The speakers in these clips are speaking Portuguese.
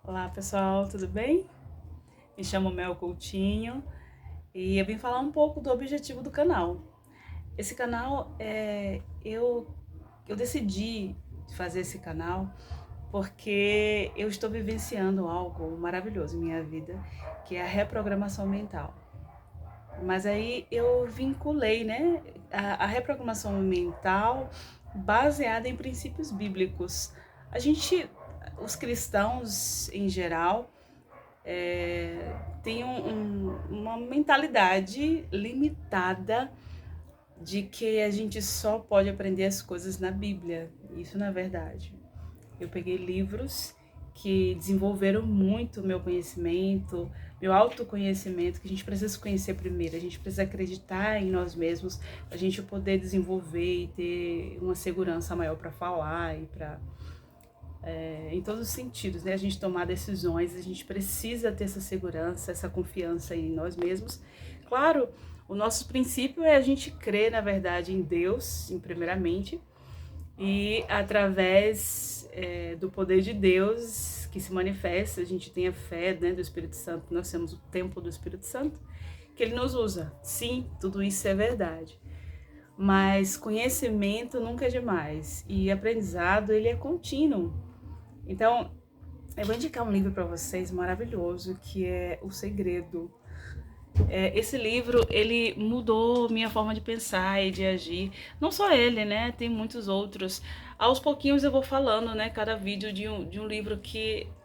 Olá pessoal, tudo bem? Me chamo Mel Coutinho e eu vim falar um pouco do objetivo do canal. Esse canal eu decidi fazer esse canal porque eu estou vivenciando algo maravilhoso em minha vida, que é a reprogramação mental. Mas aí eu vinculei, né, a reprogramação mental baseada em princípios bíblicos. A gente, os cristãos em geral, tem uma mentalidade limitada de que a gente só pode aprender as coisas na Bíblia. Isso não é verdade. Eu peguei livros que desenvolveram muito o meu conhecimento, meu autoconhecimento, que a gente precisa se conhecer primeiro, a gente precisa acreditar em nós mesmos, a gente poder desenvolver e ter uma segurança maior para falar e para em todos os sentidos, né? A gente tomar decisões, a gente precisa ter essa segurança, essa confiança em nós mesmos. Claro, o nosso princípio é a gente crer, na verdade, em Deus, em primeiramente, e através do poder de Deus que se manifesta, a gente tem a fé, né, do Espírito Santo, nós temos o templo do Espírito Santo, que ele nos usa. Sim, tudo isso é verdade. Mas conhecimento nunca é demais e aprendizado ele é contínuo. Então, eu vou indicar um livro para vocês maravilhoso, que é O Segredo. Esse livro, ele mudou minha forma de pensar e de agir. Não só ele, né? Tem muitos outros. Aos pouquinhos eu vou falando, né? Cada vídeo de um livro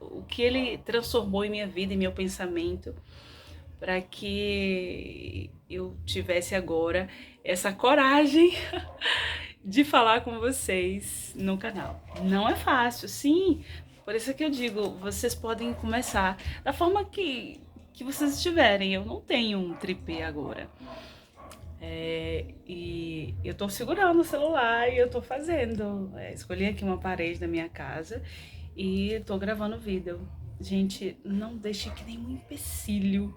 o que ele transformou em minha vida, em meu pensamento, para que eu tivesse agora essa coragem de falar com vocês no canal. Não é fácil, sim. Por isso que eu digo, vocês podem começar da forma que vocês estiverem. Eu não tenho um tripé agora. E eu tô segurando o celular e eu tô fazendo. Escolhi aqui uma parede da minha casa e tô gravando vídeo. Gente, não deixe que nenhum empecilho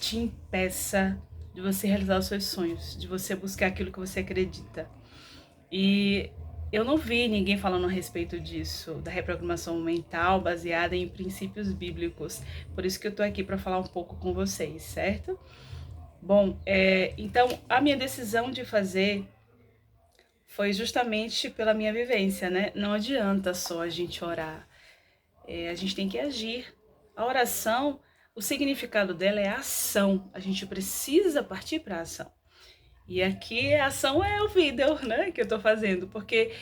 te impeça de você realizar os seus sonhos, de você buscar aquilo que você acredita. E eu não vi ninguém falando a respeito disso, da reprogramação mental baseada em princípios bíblicos. Por isso que eu tô aqui para falar um pouco com vocês, certo? Bom, então a minha decisão de fazer foi justamente pela minha vivência, né? Não adianta só a gente orar, a gente tem que agir. A oração, o significado dela é a ação. A gente precisa partir para a ação. E aqui a ação é o vídeo, né, que eu tô fazendo, porque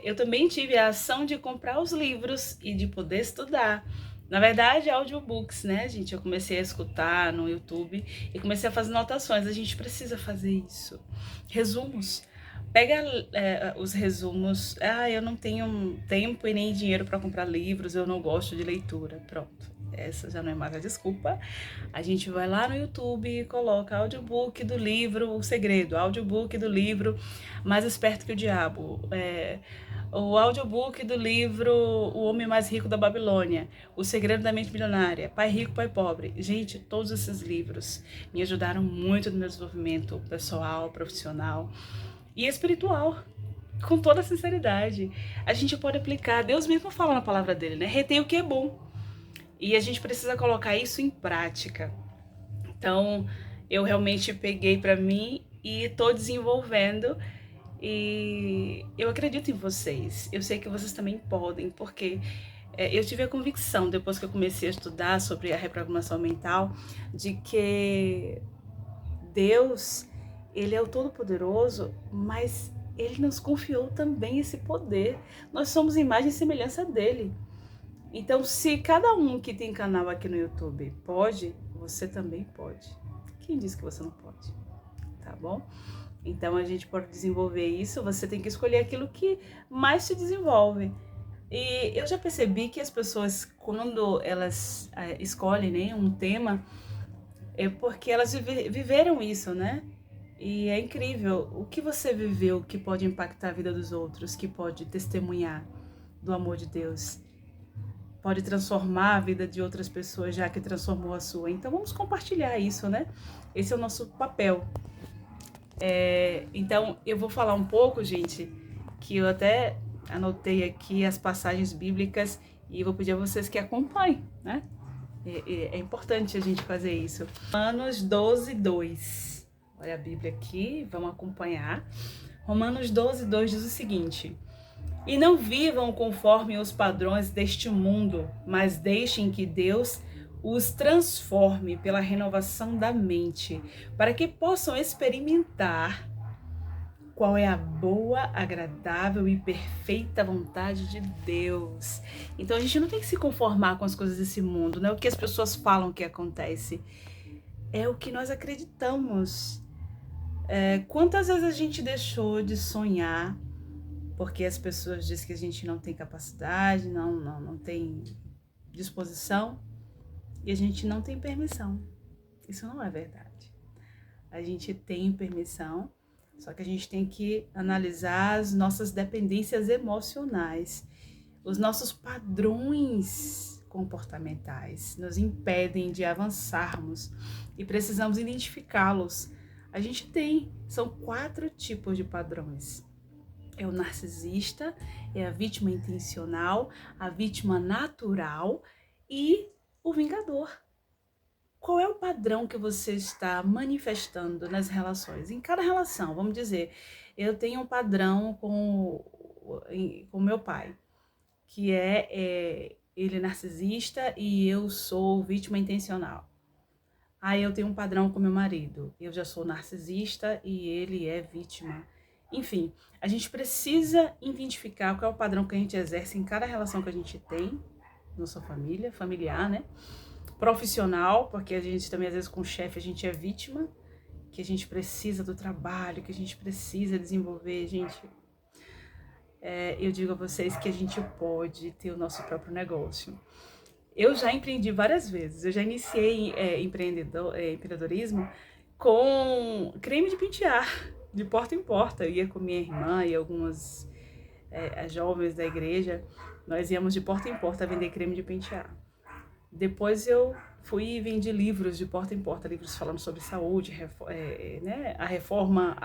eu também tive a ação de comprar os livros e de poder estudar. Na verdade, audiobooks, né, gente? Eu comecei a escutar no YouTube e comecei a fazer anotações. A gente precisa fazer isso. Resumos. Pega os resumos. Ah, eu não tenho tempo e nem dinheiro para comprar livros, eu não gosto de leitura. Pronto. Essa já não é mais a desculpa. A gente vai lá no YouTube e coloca audiobook do livro O Segredo, audiobook do livro Mais Esperto que o Diabo, o audiobook do livro O Homem Mais Rico da Babilônia, O Segredo da Mente Milionária, Pai Rico, Pai Pobre. Gente, todos esses livros me ajudaram muito no meu desenvolvimento pessoal, profissional e espiritual. Com toda sinceridade, a gente pode aplicar. Deus mesmo fala na palavra dele, né? Retém o que é bom. E a gente precisa colocar isso em prática. Então, eu realmente peguei para mim e estou desenvolvendo. E eu acredito em vocês. Eu sei que vocês também podem, porque eu tive a convicção, depois que eu comecei a estudar sobre a reprogramação mental, de que Deus, ele é o Todo-Poderoso, mas ele nos confiou também esse poder. Nós somos imagem e semelhança dele. Então, se cada um que tem canal aqui no YouTube pode, você também pode. Quem disse que você não pode? Tá bom? Então, a gente pode desenvolver isso, você tem que escolher aquilo que mais te desenvolve. E eu já percebi que as pessoas, quando elas escolhem, né, um tema, é porque elas viveram isso, né? E é incrível o que você viveu que pode impactar a vida dos outros, que pode testemunhar do amor de Deus, pode transformar a vida de outras pessoas, já que transformou a sua. Então vamos compartilhar isso, né? Esse é o nosso papel. Então eu vou falar um pouco, gente, que eu até anotei aqui as passagens bíblicas E vou pedir a vocês que acompanhem, né? É importante a gente fazer isso. Romanos 12, 2. Olha a Bíblia aqui, vamos acompanhar. Romanos 12, 2 diz o seguinte: e não vivam conforme os padrões deste mundo, mas deixem que Deus os transforme pela renovação da mente, para que possam experimentar qual é a boa, agradável e perfeita vontade de Deus. Então a gente não tem que se conformar com as coisas desse mundo, não é o que as pessoas falam que acontece, é o que nós acreditamos. Quantas vezes a gente deixou de sonhar porque as pessoas dizem que a gente não tem capacidade, não tem disposição, e a gente não tem permissão. Isso não é verdade. A gente tem permissão, só que a gente tem que analisar as nossas dependências emocionais. Os nossos padrões comportamentais nos impedem de avançarmos e precisamos identificá-los. A gente são 4 tipos de padrões. É o narcisista, é a vítima intencional, a vítima natural e o vingador. Qual é o padrão que você está manifestando nas relações? Em cada relação, vamos dizer, eu tenho um padrão com meu pai, que ele é narcisista e eu sou vítima intencional. Aí eu tenho um padrão com meu marido, eu já sou narcisista e ele é vítima. Enfim, a gente precisa identificar qual é o padrão que a gente exerce em cada relação que a gente tem, nossa família, familiar, né? Profissional, porque a gente também, às vezes, com o chefe, a gente é vítima, que a gente precisa do trabalho, que a gente precisa desenvolver, gente. Eu digo a vocês que a gente pode ter o nosso próprio negócio. Eu já empreendi várias vezes, eu já iniciei empreendedorismo com creme de pentear, de porta em porta. Eu ia com minha irmã e algumas jovens da igreja, nós íamos de porta em porta vender creme de pentear. Depois eu fui e vendi livros de porta em porta, livros falando sobre saúde, né, a reforma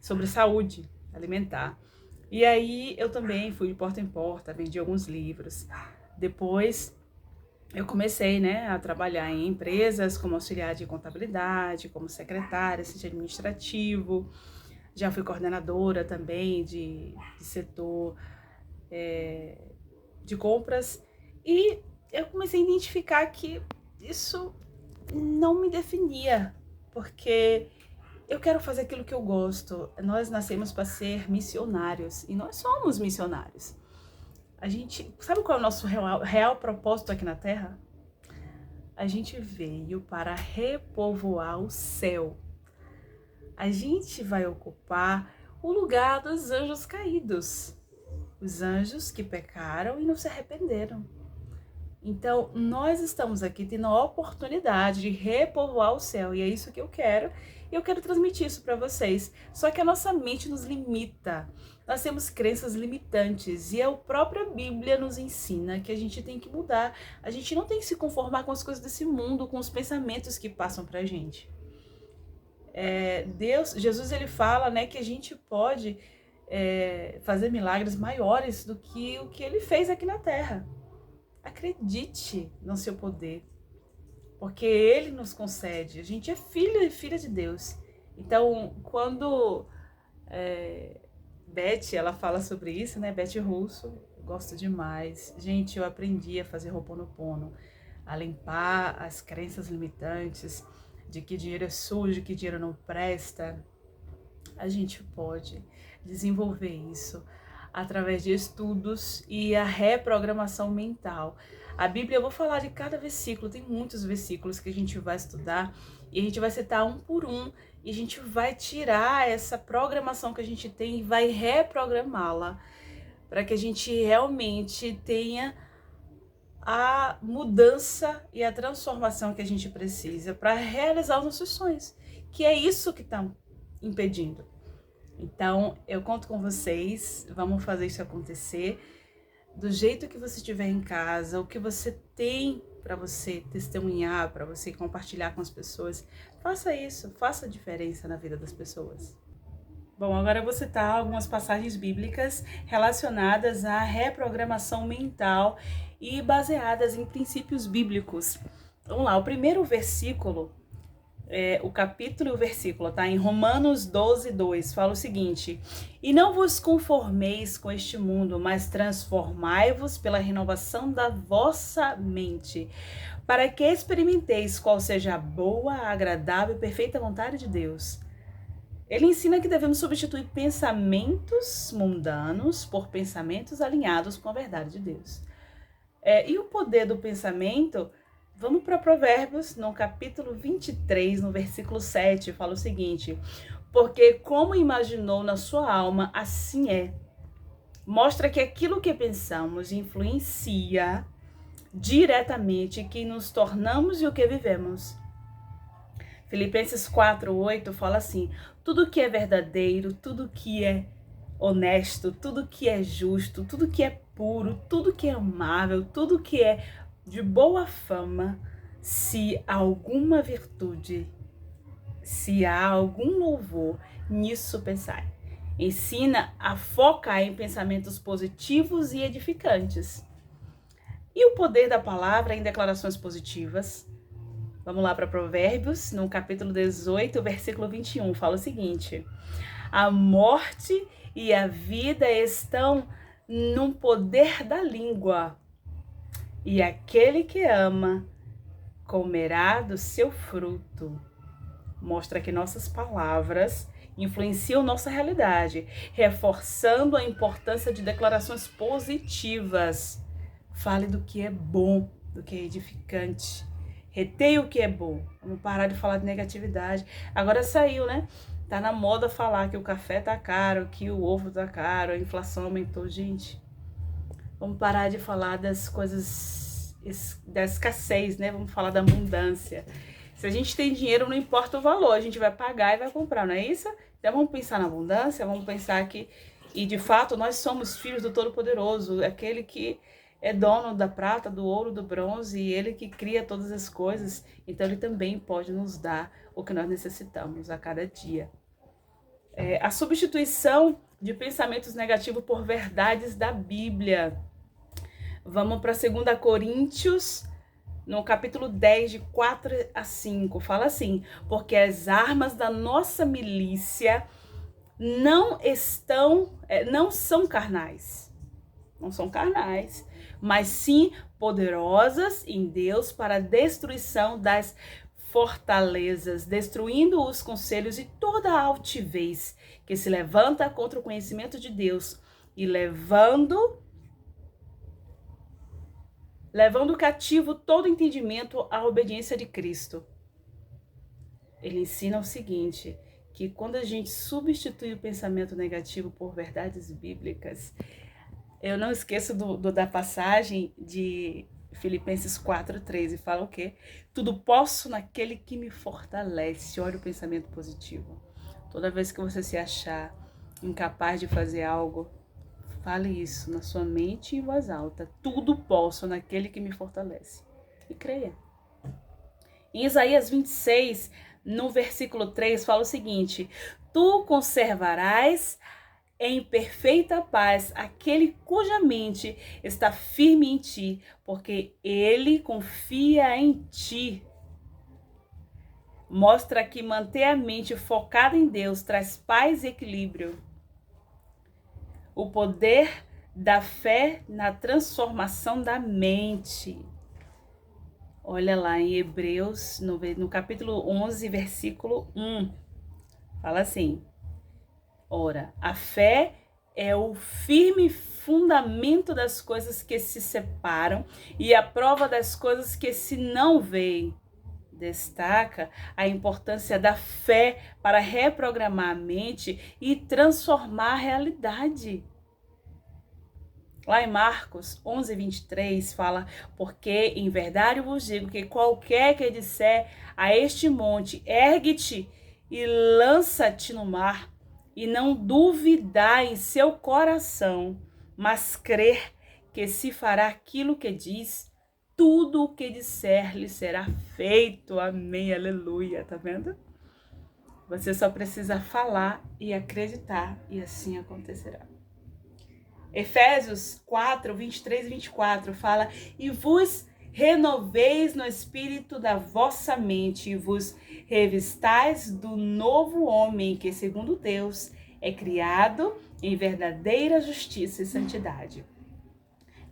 sobre saúde alimentar. E aí eu também fui de porta em porta, vendi alguns livros. Depois eu comecei, né, a trabalhar em empresas como auxiliar de contabilidade, como secretária, assistente administrativo. Já fui coordenadora também de setor de compras. E eu comecei a identificar que isso não me definia, porque eu quero fazer aquilo que eu gosto. Nós nascemos para ser missionários e nós somos missionários. A gente, sabe qual é o nosso real propósito aqui na Terra? A gente veio para repovoar o céu. A gente vai ocupar o lugar dos anjos caídos. Os anjos que pecaram e não se arrependeram. Então, nós estamos aqui tendo a oportunidade de repovoar o céu. E é isso que eu quero. E eu quero transmitir isso para vocês. Só que a nossa mente nos limita. Nós temos crenças limitantes. E a própria Bíblia nos ensina que a gente tem que mudar. A gente não tem que se conformar com as coisas desse mundo, com os pensamentos que passam pra gente. Jesus, ele fala, né, que a gente pode fazer milagres maiores do que o que ele fez aqui na Terra. Acredite no seu poder, porque ele nos concede. A gente é filho e filha de Deus. Então, quando Beth, ela fala sobre isso, né? Beth Russo, eu gosto demais. Gente, eu aprendi a fazer Ho'oponopono, a limpar as crenças limitantes de que dinheiro é sujo, que dinheiro não presta. A gente pode desenvolver isso através de estudos e a reprogramação mental. A Bíblia, eu vou falar de cada versículo, tem muitos versículos que a gente vai estudar e a gente vai citar um por um e a gente vai tirar essa programação que a gente tem e vai reprogramá-la para que a gente realmente tenha a mudança e a transformação que a gente precisa para realizar os nossos sonhos, que é isso que está impedindo. Então, eu conto com vocês, vamos fazer isso acontecer do jeito que você estiver em casa, o que você tem para você testemunhar, para você compartilhar com as pessoas. Faça isso, faça a diferença na vida das pessoas. Bom, agora eu vou citar algumas passagens bíblicas relacionadas à reprogramação mental e baseadas em princípios bíblicos. Vamos lá, o primeiro versículo, o capítulo e o versículo, tá? Em Romanos 12, 2, fala o seguinte: E não vos conformeis com este mundo, mas transformai-vos pela renovação da vossa mente, para que experimenteis qual seja a boa, agradável e perfeita vontade de Deus. Ele ensina que devemos substituir pensamentos mundanos por pensamentos alinhados com a verdade de Deus. E o poder do pensamento, vamos para Provérbios, no capítulo 23, no versículo 7, fala o seguinte: Porque como imaginou na sua alma, assim é. Mostra que aquilo que pensamos influencia diretamente quem nos tornamos e o que vivemos. Filipenses 4:8 fala assim: tudo que é verdadeiro, tudo que é honesto, tudo que é justo, tudo que é puro, tudo que é amável, tudo que é de boa fama, se há alguma virtude, se há algum louvor, nisso pensai. Ensina a focar em pensamentos positivos e edificantes. E o poder da palavra em declarações positivas? Vamos lá para Provérbios, no capítulo 18, versículo 21, fala o seguinte: A morte e a vida estão no poder da língua, e aquele que ama comerá do seu fruto. Mostra que nossas palavras influenciam nossa realidade, reforçando a importância de declarações positivas. Fale do que é bom, do que é edificante. Reteia o que é bom. Vamos parar de falar de negatividade. Agora saiu, né? Tá na moda falar que o café tá caro, que o ovo tá caro, a inflação aumentou. Gente, vamos parar de falar das coisas, da escassez, né? Vamos falar da abundância. Se a gente tem dinheiro, não importa o valor, a gente vai pagar e vai comprar, não é isso? Então vamos pensar na abundância, vamos pensar que, e de fato, nós somos filhos do Todo-Poderoso, aquele que é dono da prata, do ouro, do bronze, e ele que cria todas as coisas, então ele também pode nos dar o que nós necessitamos a cada dia. A substituição de pensamentos negativos por verdades da Bíblia. Vamos para 2 Coríntios, no capítulo 10, de 4 a 5, fala assim: porque as armas da nossa milícia não são carnais, mas sim poderosas em Deus para a destruição das fortalezas, destruindo os conselhos e toda a altivez que se levanta contra o conhecimento de Deus e levando cativo todo entendimento à obediência de Cristo. Ele ensina o seguinte, que quando a gente substitui o pensamento negativo por verdades bíblicas, eu não esqueço da passagem de Filipenses 4:13, fala o quê? Tudo posso naquele que me fortalece. Olha o pensamento positivo. Toda vez que você se achar incapaz de fazer algo, fale isso na sua mente em voz alta. Tudo posso naquele que me fortalece. E creia. Em Isaías 26, no versículo 3, fala o seguinte: Tu conservarás em perfeita paz aquele cuja mente está firme em ti, porque ele confia em ti. Mostra que manter a mente focada em Deus traz paz e equilíbrio. O poder da fé na transformação da mente. Olha lá em Hebreus, no capítulo 11, versículo 1. Fala assim: Ora, a fé é o firme fundamento das coisas que se separam e a prova das coisas que se não veem. Destaca a importância da fé para reprogramar a mente e transformar a realidade. Lá em Marcos 11:23 fala: Porque em verdade eu vos digo que qualquer que disser a este monte, ergue-te e lança-te no mar, e não duvidar em seu coração, mas crer que se fará aquilo que diz, tudo o que disser lhe será feito. Amém, aleluia. Tá vendo? Você só precisa falar e acreditar, e assim acontecerá. Efésios 4, 23 e 24 fala: e vos renoveis no espírito da vossa mente, e vos revistais do novo homem, que segundo Deus é criado em verdadeira justiça e santidade.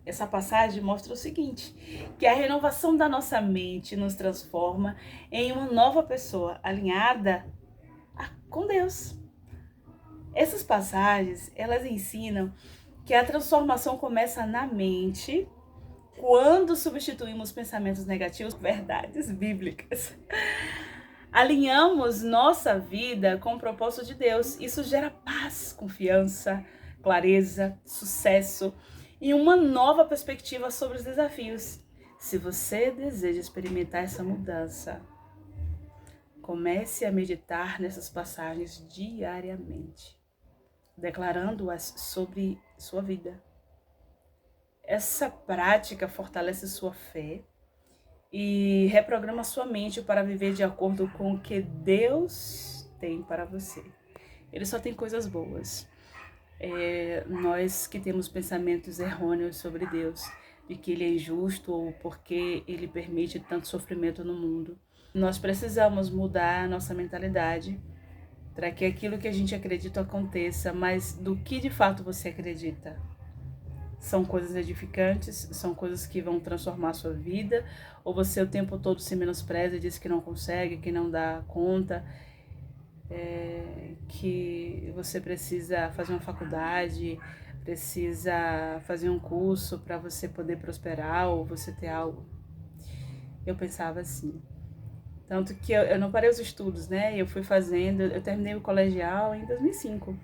Essa passagem mostra o seguinte, que a renovação da nossa mente nos transforma em uma nova pessoa, alinhada com Deus. Essas passagens, elas ensinam que a transformação começa na mente quando substituímos pensamentos negativos por verdades bíblicas. Alinhamos nossa vida com o propósito de Deus. Isso gera paz, confiança, clareza, sucesso e uma nova perspectiva sobre os desafios. Se você deseja experimentar essa mudança, comece a meditar nessas passagens diariamente, declarando-as sobre sua vida. Essa prática fortalece sua fé e reprograma sua mente para viver de acordo com o que Deus tem para você. Ele só tem coisas boas. Nós que temos pensamentos errôneos sobre Deus, de que Ele é injusto ou porque Ele permite tanto sofrimento no mundo, nós precisamos mudar a nossa mentalidade para que aquilo que a gente acredita aconteça, mas do que de fato você acredita? São coisas edificantes, são coisas que vão transformar a sua vida, ou você o tempo todo se menospreza e diz que não consegue, que não dá conta, que você precisa fazer uma faculdade, precisa fazer um curso para você poder prosperar ou você ter algo. Eu pensava assim. Tanto que eu não parei os estudos, né? Eu fui fazendo, eu terminei o colegial em 2005.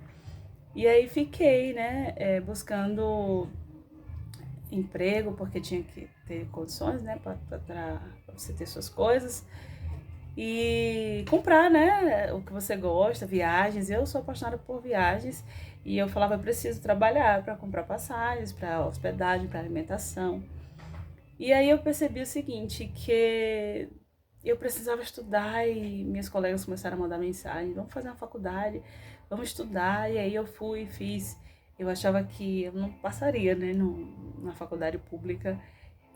E aí fiquei, né, buscando emprego, porque tinha que ter condições, né, para você ter suas coisas e comprar, né, o que você gosta, viagens. Eu sou apaixonada por viagens e eu falava, eu preciso trabalhar para comprar passagens, para hospedagem, para alimentação. E aí eu percebi o seguinte, que eu precisava estudar e minhas colegas começaram a mandar mensagem, vamos fazer uma faculdade, vamos estudar. E aí eu fui e fiz. Eu achava que eu não passaria, né, na faculdade pública.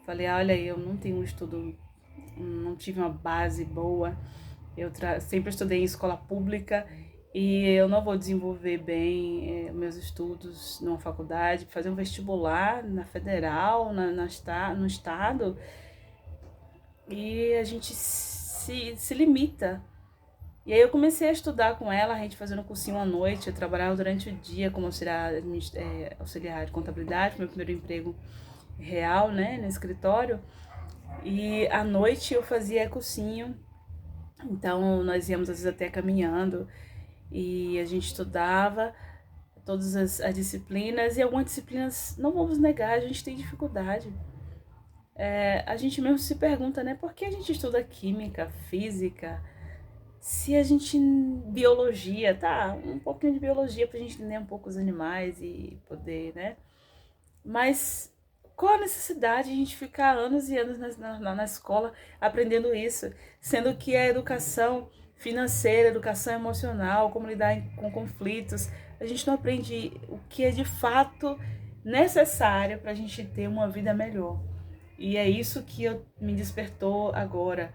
Falei, olha, eu não tenho um estudo, não tive uma base boa. Eu sempre estudei em escola pública e eu não vou desenvolver bem meus estudos numa faculdade, fazer um vestibular na federal, no estado. E a gente se limita. E aí eu comecei a estudar com ela, a gente fazendo um cursinho à noite, eu trabalhava durante o dia como auxiliar de contabilidade, meu primeiro emprego real, né, no escritório. E à noite eu fazia cursinho, então nós íamos às vezes até caminhando e a gente estudava todas as disciplinas, e algumas disciplinas, não vamos negar, a gente tem dificuldade. A gente mesmo se pergunta, né, por que a gente estuda química, física, se a gente, biologia, tá, um pouquinho de biologia pra gente entender um pouco os animais e poder, né, mas qual a necessidade de a gente ficar anos e anos na escola aprendendo isso, sendo que a educação financeira, a educação emocional, como lidar com conflitos, a gente não aprende o que é de fato necessário para a gente ter uma vida melhor. E é isso que me despertou agora.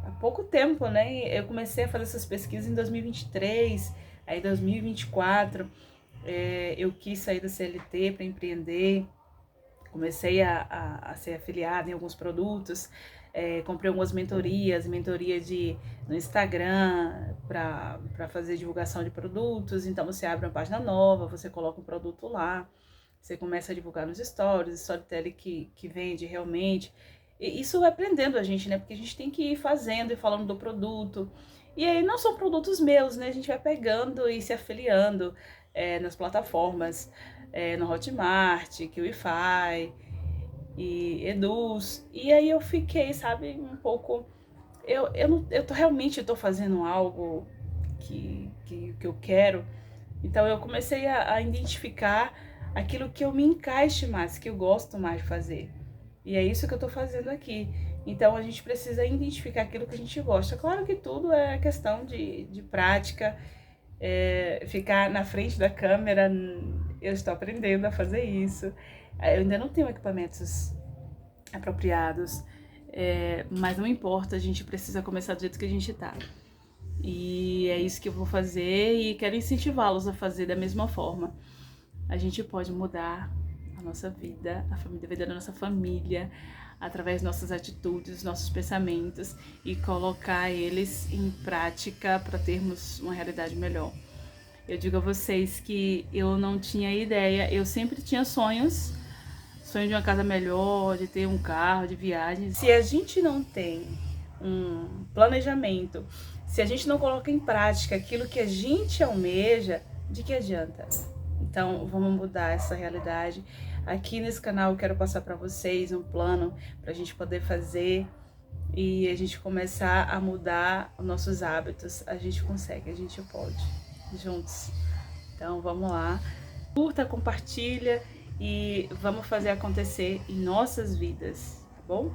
Há pouco tempo, né? Eu comecei a fazer essas pesquisas em 2023, aí em 2024 eu quis sair da CLT para empreender. Comecei a ser afiliada em alguns produtos, comprei algumas mentoria no Instagram para fazer divulgação de produtos. Então você abre uma página nova, você coloca um produto lá, você começa a divulgar nos stories, storytelling que vende realmente. E isso vai aprendendo a gente, né? Porque a gente tem que ir fazendo e falando do produto. E aí não são produtos meus, né? A gente vai pegando e se afiliando nas plataformas, no Hotmart, Qlify e Eduz. E aí eu fiquei, sabe, um pouco... realmente tô fazendo algo que eu quero. Então eu comecei a identificar aquilo que eu me encaixe mais, que eu gosto mais de fazer. E é isso que eu tô fazendo aqui. Então a gente precisa identificar aquilo que a gente gosta. Claro que tudo é questão de prática, ficar na frente da câmera, eu estou aprendendo a fazer isso. Eu ainda não tenho equipamentos apropriados, mas não importa, a gente precisa começar do jeito que a gente tá. E é isso que eu vou fazer e quero incentivá-los a fazer da mesma forma. A gente pode mudar a nossa vida, a vida da nossa família, através das nossas atitudes, nossos pensamentos e colocar eles em prática para termos uma realidade melhor. Eu digo a vocês que eu não tinha ideia, eu sempre tinha sonho de uma casa melhor, de ter um carro, de viagens. Se a gente não tem um planejamento, se a gente não coloca em prática aquilo que a gente almeja, de que adianta? Então, vamos mudar essa realidade. Aqui nesse canal eu quero passar para vocês um plano para a gente poder fazer e a gente começar a mudar os nossos hábitos. A gente consegue, a gente pode, juntos. Então, vamos lá. Curta, compartilha e vamos fazer acontecer em nossas vidas, tá bom?